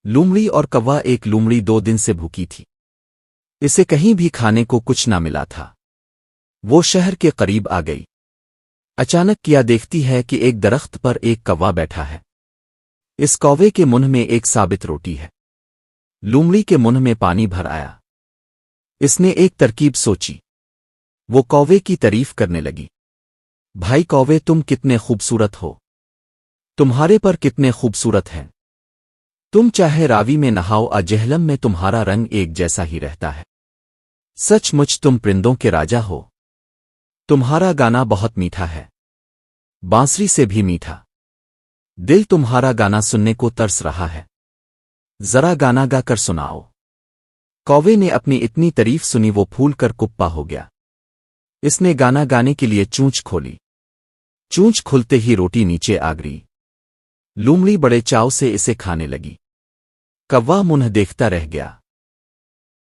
لومڑی اور کوا ایک لومڑی 2 دن سے بھوکی تھی۔ اسے کہیں بھی کھانے کو کچھ نہ ملا تھا۔ وہ شہر کے قریب آ گئی۔ اچانک کیا دیکھتی ہے کہ ایک درخت پر ایک کوا بیٹھا ہے۔ اس کوے کے منہ میں ایک ثابت روٹی ہے۔ لومڑی کے منہ میں پانی بھر آیا۔ اس نے ایک ترکیب سوچی۔ وہ کوے کی تعریف کرنے لگی۔ بھائی کوے، تم کتنے خوبصورت ہو، تمہارے پر کتنے خوبصورت ہیں، تم چاہے راوی میں نہاؤ جہلم میں تمہارا رنگ ایک جیسا ہی رہتا ہے، سچ مچ تم پرندوں کے راجا ہو، تمہارا گانا بہت میٹھا ہے، بانسری سے بھی میٹھا، دل تمہارا گانا سننے کو ترس رہا ہے، ذرا گانا گا کر سناؤ۔ کوے نے اپنی اتنی تعریف سنی، وہ پھول کر کپا ہو گیا۔ اس نے گانا گانے کے لیے چونچ کھولی۔ چونچ کھلتے ہی روٹی نیچے آ گئی۔ لومڑی بڑے چاؤ سے اسے کھانے لگی۔ کوا منہ دیکھتا رہ گیا۔